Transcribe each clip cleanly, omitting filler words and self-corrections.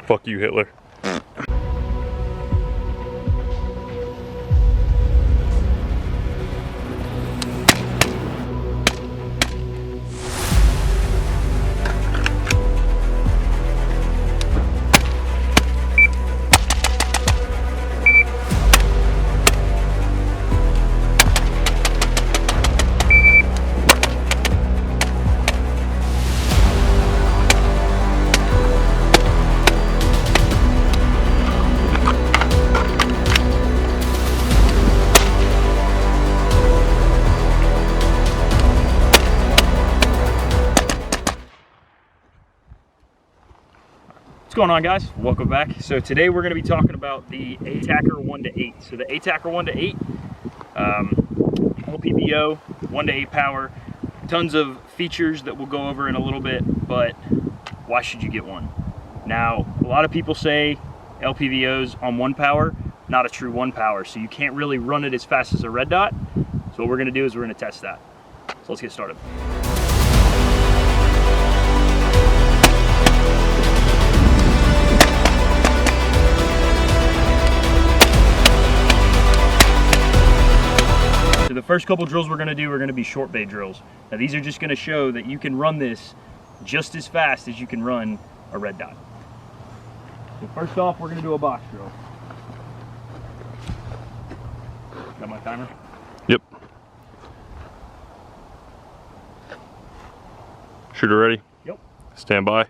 Fuck you, Hitler. What's going on, guys? Welcome back. So today we're going to be talking about the ATACR 1-8. So the ATACR 1-8, LPVO, 1-8 power, tons of features that we'll go over in a little bit, but why should you get one? Now, a lot of people say LPVO's on 1 power, not a true 1 power, so you can't really run it as fast as a red dot. So what we're going to do is we're going to test that. So let's get started. So the first couple drills we're going to be short bay drills. Now these are just going to show that you can run this just as fast as you can run a red dot. So first off, we're going to do a box drill. Got my timer? Yep. Shooter ready? Yep. Stand by.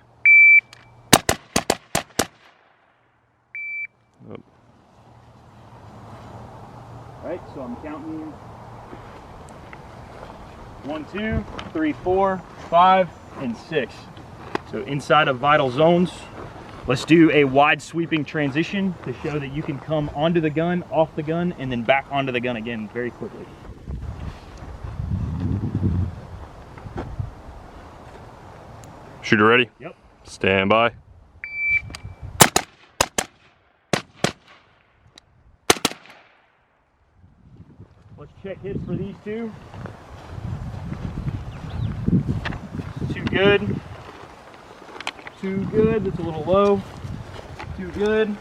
Alright, so I'm counting 1, 2, 3, 4, 5, and 6. So inside of vital zones, let's do a wide sweeping transition to show that you can come onto the gun, off the gun, and then back onto the gun again very quickly. Shooter ready? Yep. Stand by. Let's check hits for these two. Too good. Too good. That's a little low. Too good.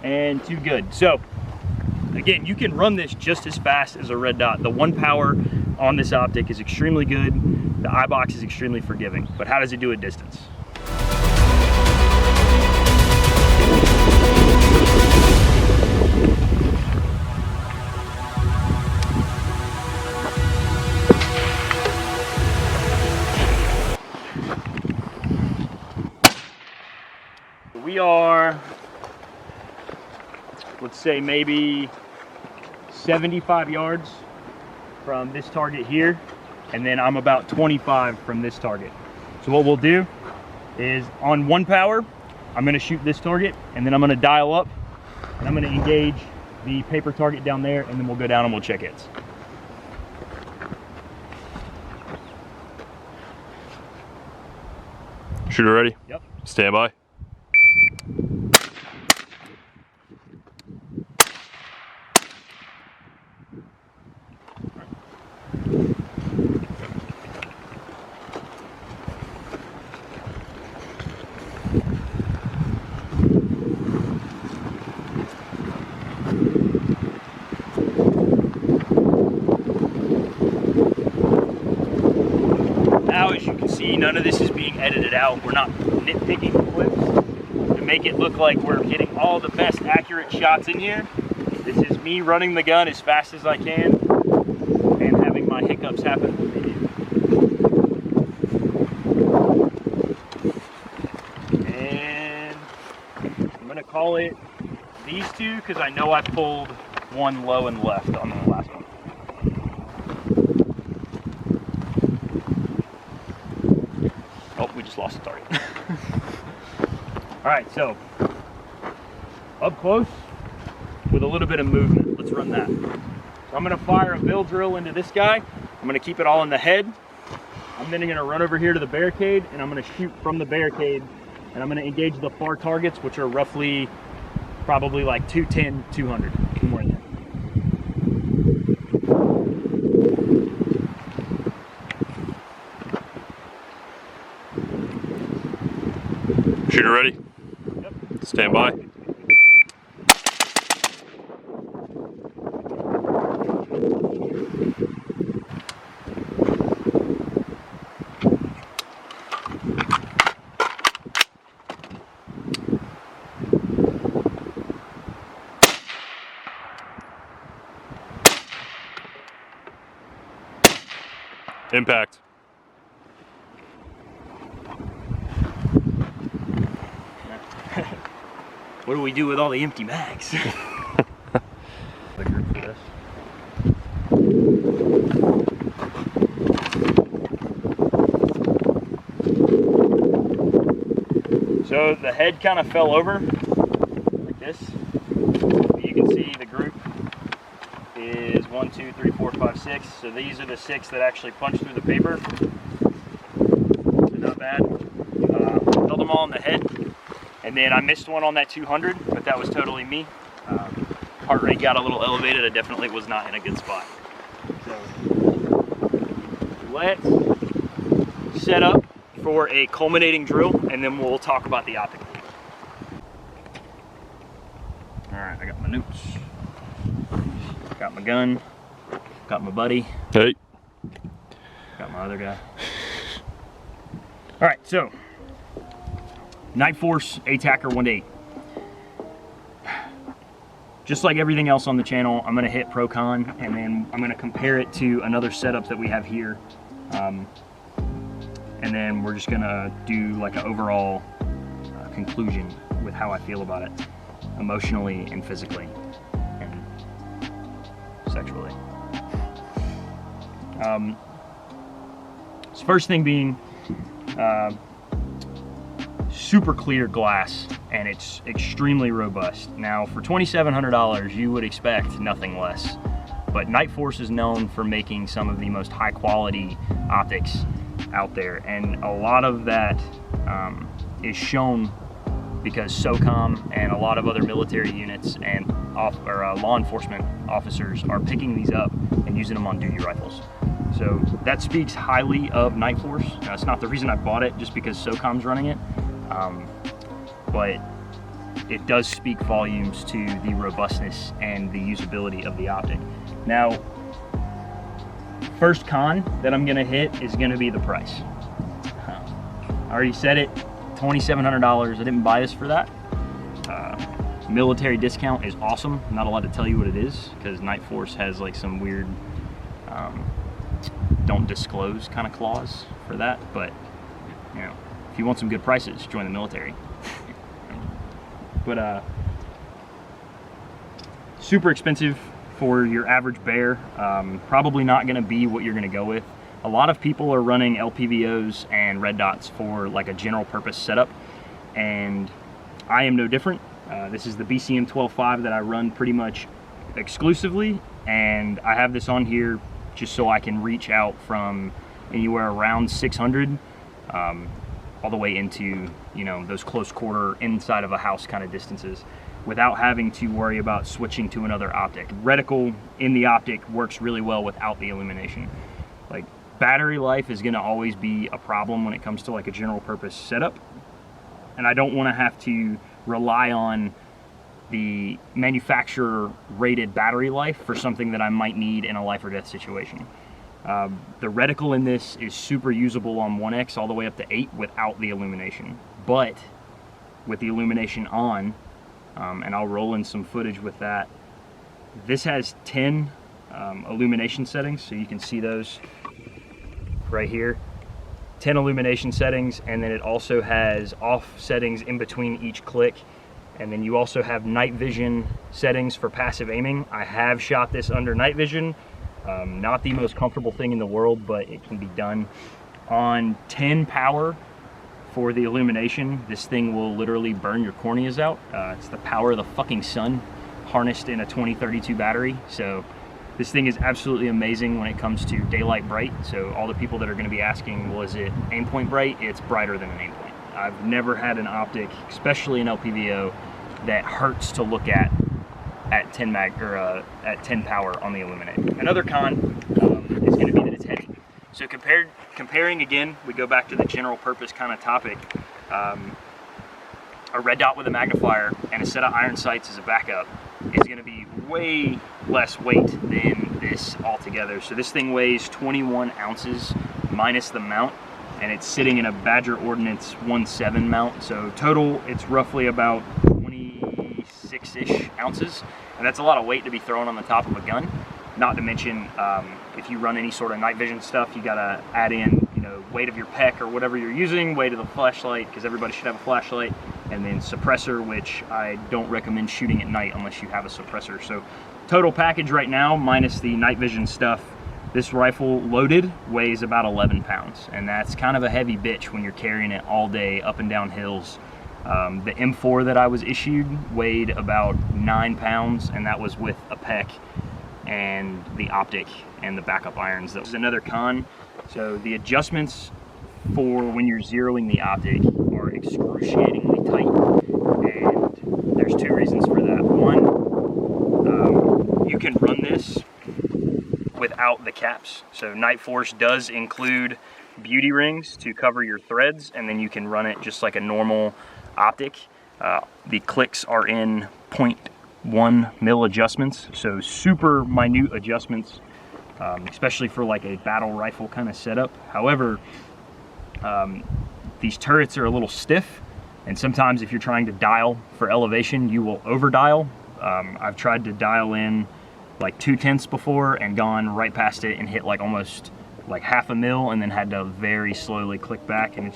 And too good. So again, you can run this just as fast as a red dot. The 1 power on this optic is extremely good. The eye box is extremely forgiving. But how does it do at distance? We are, let's say, maybe 75 yards from this target here, and then I'm about 25 from this target. So what we'll do is on 1 power, I'm going to shoot this target, and then I'm going to dial up, and I'm going to engage the paper target down there, and then we'll go down and we'll check hits. Shooter ready? Yep. Stand by. Now, as you can see, none of this is being edited out. We're not nitpicking clips to make it look like we're getting all the best accurate shots in here. This is me running the gun as fast as I can and having my hiccups happen when they do. And I'm gonna call it these two because I know I pulled one low and left on the last one. Oh, we just lost the target. All right, so up close with a little bit of movement. Let's run that. So I'm gonna fire a bill drill into this guy. I'm gonna keep it all in the head. I'm then gonna run over here to the barricade and I'm gonna shoot from the barricade and I'm gonna engage the far targets, which are roughly probably like 210, 200, somewhere in there. Shooter ready? Yep. Stand by. Impact. What do we do with all the empty mags? The group for this. So the head kind of fell over like this. You can see the group is 1, 2, 3, 4, 5, 6. So these are the 6 that actually punch through the paper. So not bad. Held them all on the head. And then I missed one on that 200, but that was totally me. Heart rate got a little elevated. I definitely was not in a good spot. So let's set up for a culminating drill, and then we'll talk about the optic. All right, I got my notes. Got my gun. Got my buddy. Hey. Got my other guy. All right, so Nightforce ATACR 1-8. Just like everything else on the channel, I'm gonna hit pro con, and then I'm gonna compare it to another setup that we have here. And then we're just gonna do like an overall conclusion with how I feel about it, emotionally and physically and sexually. So first thing being, super clear glass, and it's extremely robust. Now for $2,700 you would expect nothing less, but Nightforce is known for making some of the most high quality optics out there, and a lot of that is shown because SOCOM and a lot of other military units and law enforcement officers are picking these up and using them on duty rifles. So that speaks highly of Nightforce. It's not the reason I bought it, just because SOCOM's running it. But it does speak volumes to the robustness and the usability of the optic. Now, first con that I'm gonna hit is gonna be the price. I already said it, $2,700. I didn't buy this for that. Military discount is awesome. I'm not allowed to tell you what it is because Nightforce has like some weird don't disclose kind of clause for that, but you know, if you want some good prices, join the military. But super expensive for your average bear. Probably not gonna be what you're gonna go with. A lot of people are running LPVOs and red dots for like a general purpose setup, and I am no different. This is the BCM 12.5 that I run pretty much exclusively, and I have this on here just so I can reach out from anywhere around 600 all the way into, you know, those close quarter inside of a house kind of distances without having to worry about switching to another optic. Reticle in the optic works really well without the illumination. Like, battery life is gonna always be a problem when it comes to like a general purpose setup, and I don't wanna have to rely on the manufacturer rated battery life for something that I might need in a life or death situation. The reticle in this is super usable on 1X all the way up to 8 without the illumination, but with the illumination on, and I'll roll in some footage with that, this has 10 illumination settings, so you can see those right here. 10 illumination settings, and then it also has off settings in between each click, and then you also have night vision settings for passive aiming. I have shot this under night vision. Not the most comfortable thing in the world, but it can be done. On 10 power for the illumination, this thing will literally burn your corneas out. It's the power of the fucking sun harnessed in a 2032 battery. So this thing is absolutely amazing when it comes to daylight bright. So all the people that are going to be asking, well, is it aim point bright? It's brighter than an aim point. I've never had an optic, especially an LPVO, that hurts to look at 10 mag or at 10 power on the illuminator. Another con is going to be that it's heavy. So comparing again, we go back to the general purpose kind of topic. a red dot with a magnifier and a set of iron sights as a backup is going to be way less weight than this altogether. So this thing weighs 21 ounces minus the mount, and it's sitting in a Badger Ordnance 1.7 mount. So total, it's roughly about 26-ish ounces, and that's a lot of weight to be thrown on the top of a gun. Not to mention, if you run any sort of night vision stuff, you gotta add in, you know, weight of your PEC or whatever you're using, weight of the flashlight, because everybody should have a flashlight, and then suppressor, which I don't recommend shooting at night unless you have a suppressor. So total package right now, minus the night vision stuff, this rifle loaded weighs about 11 pounds, and that's kind of a heavy bitch when you're carrying it all day up and down hills. The M4 that I was issued weighed about 9 pounds, and that was with a PEC and the Optic and the backup irons. That was another con. So the adjustments for when you're zeroing the Optic are excruciatingly tight, and there's two reasons for that. One, you can run this without the caps. So Nightforce does include beauty rings to cover your threads, and then you can run it just like a normal Optic. The clicks are in 0.1 mil adjustments, so super minute adjustments, especially for like a battle rifle kind of setup. However, these turrets are a little stiff, and sometimes if you're trying to dial for elevation, you will over dial. I've tried to dial in like 0.2 before and gone right past it and hit like almost like 0.5 mil, and then had to very slowly click back. And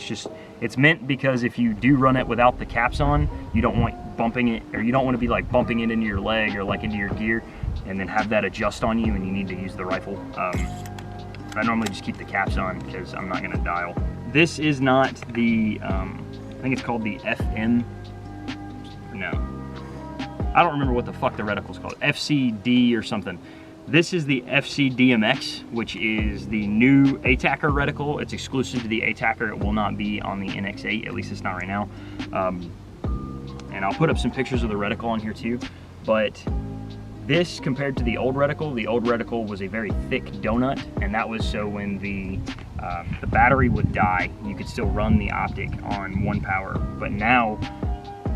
it's meant because if you do run it without the caps on, you don't want bumping it, or you don't want to be like bumping it into your leg or like into your gear and then have that adjust on you and you need to use the rifle. I normally just keep the caps on because I'm not going to dial. This is not the I think it's called the FM, no, I don't remember what the fuck the reticle's called, FC-D or something. This is the FC-DMX, which is the new ATACR reticle. It's exclusive to the ATACR. It will not be on the NX8, at least it's not right now. And I'll put up some pictures of the reticle on here too. But this, compared to the old reticle was a very thick donut, and that was so when the battery would die, you could still run the Optic on 1 power. But now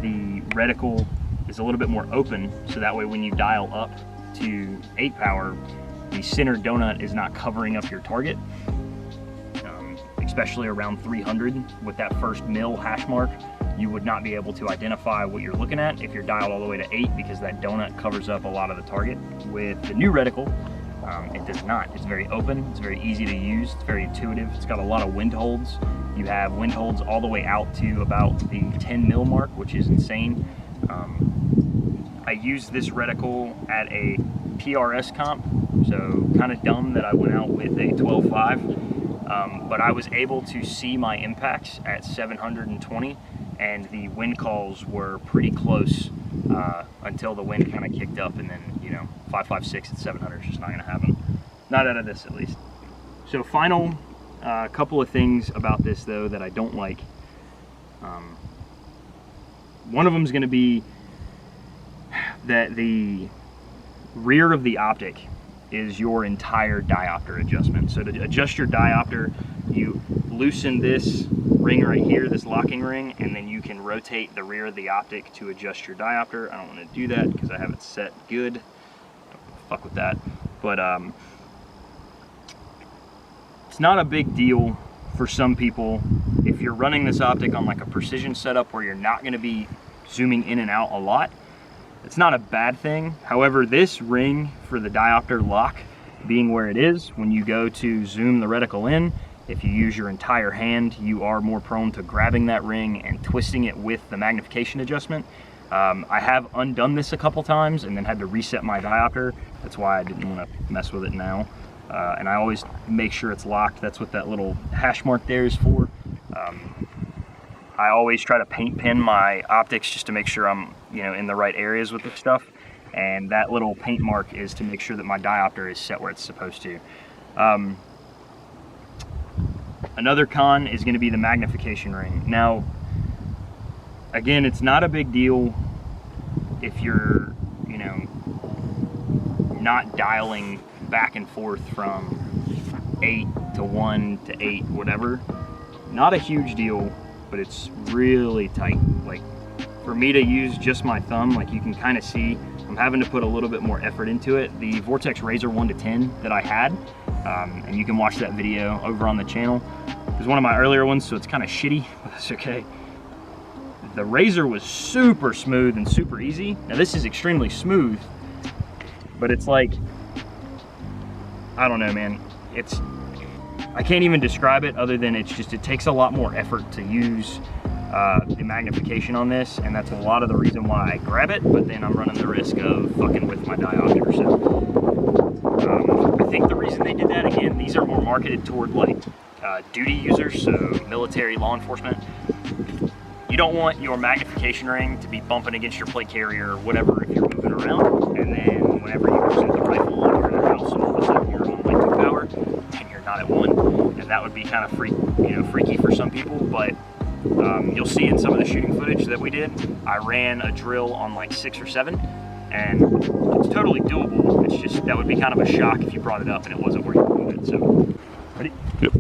the reticle is a little bit more open, so that way when you dial up to 8 power, the center donut is not covering up your target, especially around 300 with that first mil hash mark. You would not be able to identify what you're looking at if you're dialed all the way to 8, because that donut covers up a lot of the target. With the new reticle, it does not. It's very open, it's very easy to use, it's very intuitive, it's got a lot of wind holds. You have wind holds all the way out to about the 10 mil mark, which is insane. I used this reticle at a PRS comp, so kind of dumb that I went out with a 12.5, but I was able to see my impacts at 720, and the wind calls were pretty close until the wind kind of kicked up, and then, you know, 5.56 at 700 is just not going to happen. Not out of this, at least. So final couple of things about this, though, that I don't like. One of them is going to be that the rear of the Optic is your entire diopter adjustment. So to adjust your diopter, you loosen this ring right here, this locking ring, and then you can rotate the rear of the Optic to adjust your diopter. I don't want to do that because I have it set good. Don't fuck with that. But it's not a big deal for some people if you're running this Optic on like a precision setup where you're not going to be zooming in and out a lot. It's not a bad thing. However, this ring for the diopter lock being where it is, when you go to zoom the reticle in, if you use your entire hand, you are more prone to grabbing that ring and twisting it with the magnification adjustment. I have undone this a couple times and then had to reset my diopter. That's why I didn't want to mess with it now. And I always make sure it's locked. That's what that little hash mark there is for. I always try to paint pin my optics just to make sure I'm, you know, in the right areas with this stuff. And that little paint mark is to make sure that my diopter is set where it's supposed to. Another con is going to be the magnification ring. Now, again, it's not a big deal if you're, you know, not dialing back and forth from 8 to 1 to 8, whatever. Not a huge deal, but it's really tight. Like, for me to use just my thumb, like you can kind of see, I'm having to put a little bit more effort into it. The Vortex Razor 1-10 that I had, and you can watch that video over on the channel. It was one of my earlier ones, so it's kind of shitty, but that's okay. The Razor was super smooth and super easy. Now this is extremely smooth, but it's like, I don't know, man. I can't even describe it other than it takes a lot more effort to use the magnification on this, and that's a lot of the reason why I grab it, but then I'm running the risk of fucking with my diopter. So I think the reason they did that, again, these are more marketed toward like duty users, so military, law enforcement. You don't want your magnification ring to be bumping against your plate carrier or whatever if you're moving around, and then whenever you use the rifle and you're in your house and all of a sudden you're on like 2 power and you're not at 1, and that would be kind of freaky for some people. But you'll see in some of the shooting footage that we did, I ran a drill on like 6 or 7, and it's totally doable. It's just that would be kind of a shock if you brought it up and it wasn't where you wanted it. So, ready? Yep.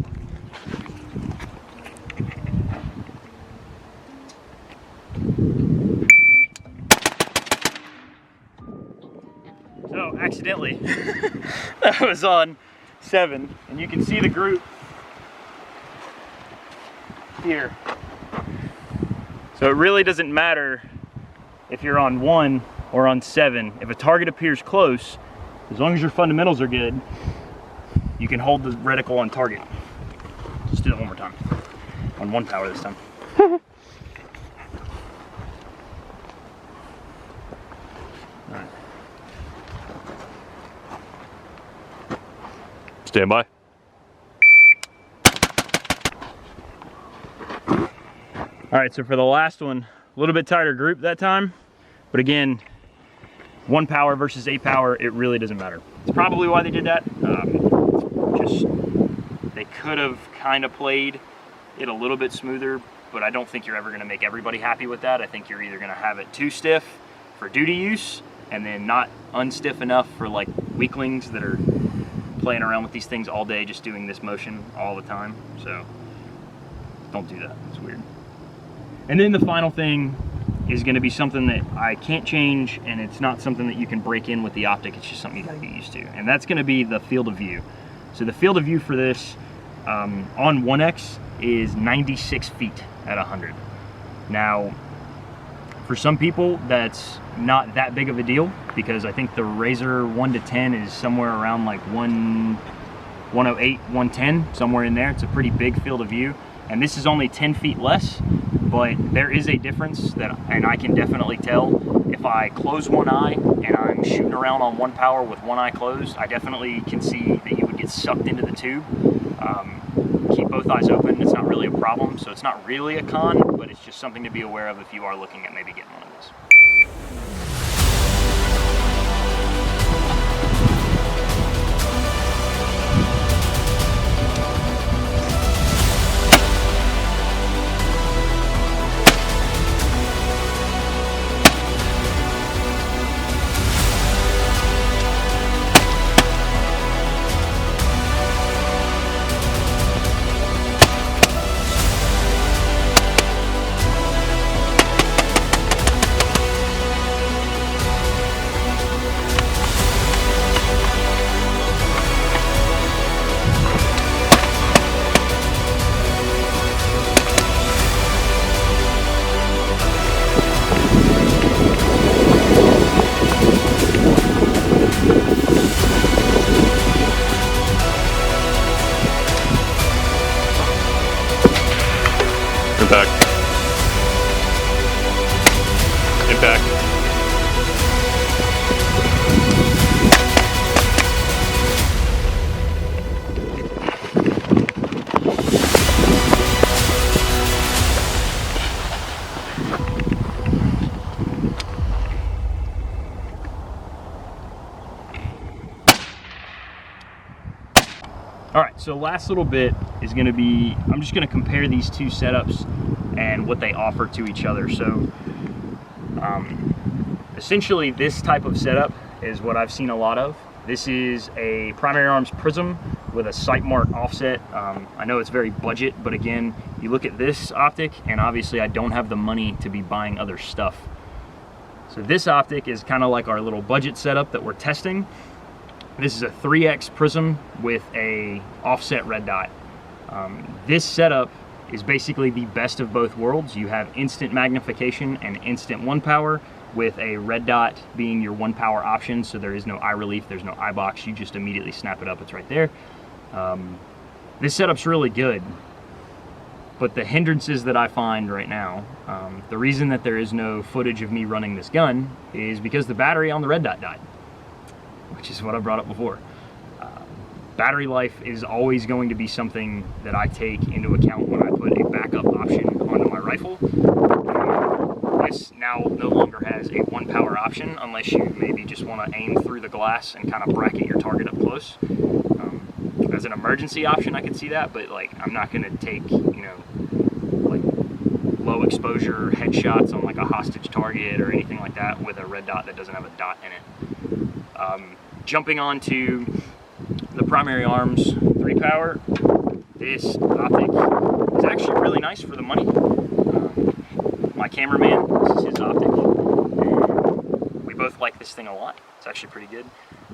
So accidentally, that was on 7, and you can see the group here. So it really doesn't matter if you're on 1 or on 7. If a target appears close, as long as your fundamentals are good, you can hold the reticle on target. Let's do that one more time. On 1 power this time. Alright. Stand by. All right, so for the last one, a little bit tighter group that time, but again, 1 power versus 8 power, it really doesn't matter. It's probably why they did that. They could have kind of played it a little bit smoother, but I don't think you're ever gonna make everybody happy with that. I think you're either gonna have it too stiff for duty use, and then not unstiff enough for like weaklings that are playing around with these things all day, just doing this motion all the time. So don't do that, it's weird. And then the final thing is gonna be something that I can't change, and it's not something that you can break in with the Optic, it's just something you gotta get used to. And that's gonna be the field of view. So the field of view for this on 1X is 96 feet at 100. Now, for some people, that's not that big of a deal, because I think the Razor 1-10 is somewhere around like 108, 110, somewhere in there. It's a pretty big field of view. And this is only 10 feet less, but there is a difference and I can definitely tell if I close one eye and I'm shooting around on 1 power with one eye closed. I definitely can see that you would get sucked into the tube. Keep both eyes open, it's not really a problem, so it's not really a con, but it's just something to be aware of if you are looking at maybe getting one of these. Impact. Impact. All right, so last little bit is gonna be, I'm just gonna compare these two setups and what they offer to each other. So essentially this type of setup is what I've seen a lot of. This is a primary arms prism with a sight mark offset. I know it's very budget, but again, you look at this optic, and obviously I don't have the money to be buying other stuff. So this optic is kind of like our little budget setup that we're testing. This is a 3x prism with a offset red dot. This setup is basically the best of both worlds. You have instant magnification and instant 1 power, with a red dot being your 1 power option, so there is no eye relief, there's no eye box, you just immediately snap it up, it's right there. This setup's really good, but the hindrances that I find right now, the reason that there is no footage of me running this gun is because the battery on the red dot died, which is what I brought up before. Battery life is always going to be something that I take into account when I put a backup option onto my rifle. This now no longer has a 1 power option unless you maybe just want to aim through the glass and kind of bracket your target up close. As an emergency option, I could see that, but like I'm not going to take, you know, like low exposure headshots on like a hostage target or anything like that with a red dot that doesn't have a dot in it. Jumping on to the primary arms 3 power, this optic is actually really nice for the money. My cameraman, this is his optic, and we both like this thing a lot. It's actually pretty good.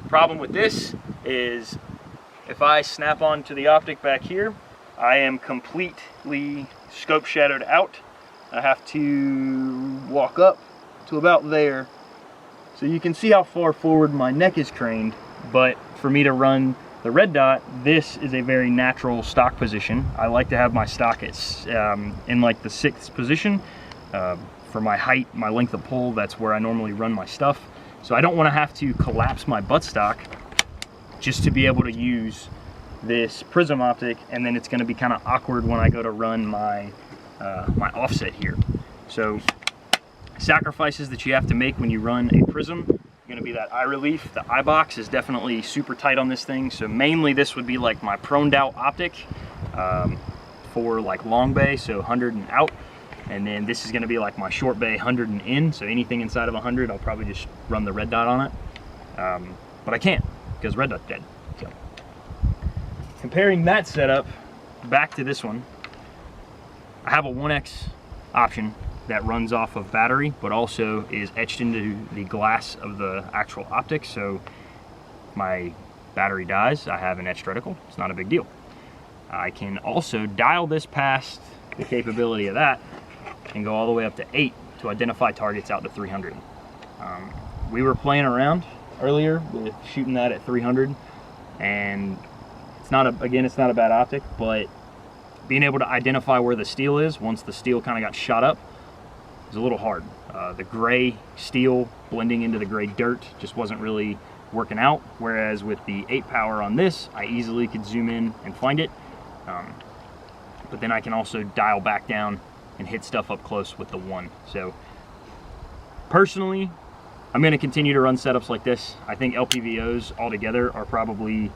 The problem with this is if I snap onto the optic back here, I am completely scope shadowed out. I have to walk up to about there. So you can see how far forward my neck is craned, but for me to run the red dot, this is a very natural stock position. I like to have my stock in like the 6th position. For my height, my length of pull, that's where I normally run my stuff. So I don't want to have to collapse my buttstock just to be able to use this prism optic, and then it's going to be kind of awkward when I go to run my my offset here. So sacrifices that you have to make when you run a prism are going to be that eye relief. The eye box is definitely super tight on this thing, so mainly this would be like my proned out optic for like long bay, so 100 and out. And then this is going to be like my short bay 100 and in, so anything inside of 100 I'll probably just run the red dot on it. But I can't because red dot's dead. So comparing that setup back to this one, I have a 1x option that runs off of battery but also is etched into the glass of the actual optic, so my battery dies, I have an etched reticle. It's not a big deal. I can also dial this past the capability of that and go all the way up to 8 to identify targets out to 300. We were playing around earlier with shooting that at 300, and it's not a bad optic, but being able to identify where the steel is once the steel kind of got shot up is a little hard. The gray steel blending into the gray dirt just wasn't really working out, whereas with the 8 power on this, I easily could zoom in and find it. But then I can also dial back down and hit stuff up close with the 1. So personally, I'm going to continue to run setups like this. I think LPVOs altogether are probably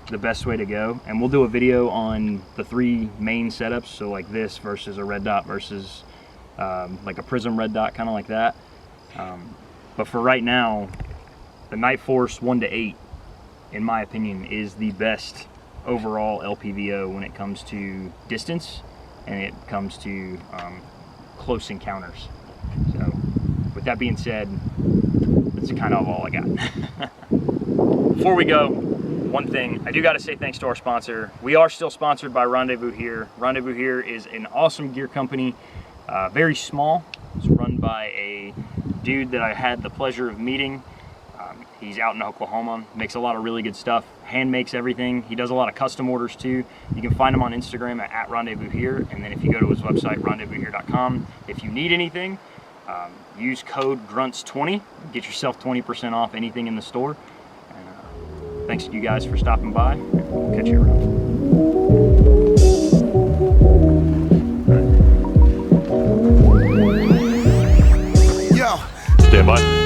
the best way to go, and we'll do a video on the 3 main setups, so like this versus a red dot versus like a prism red dot, kind of like that. But for right now, the Nightforce 1-8, in my opinion, is the best overall LPVO when it comes to distance and it comes to close encounters. So with that being said, that's kind of all I got. Before we go, one thing, I do got to say thanks to our sponsor. We are still sponsored by Rendezvous Here. Rendezvous Here is an awesome gear company, very small. It's run by a dude that I had the pleasure of meeting. He's out in Oklahoma, makes a lot of really good stuff, hand makes everything. He does a lot of custom orders too. You can find him on Instagram at Rendezvous Here, and then if you go to his website, rendezvoushere.com, if you need anything, use code GRUNTS20, get yourself 20% off anything in the store. And, thanks to you guys for stopping by, and we'll catch you around. Stand by.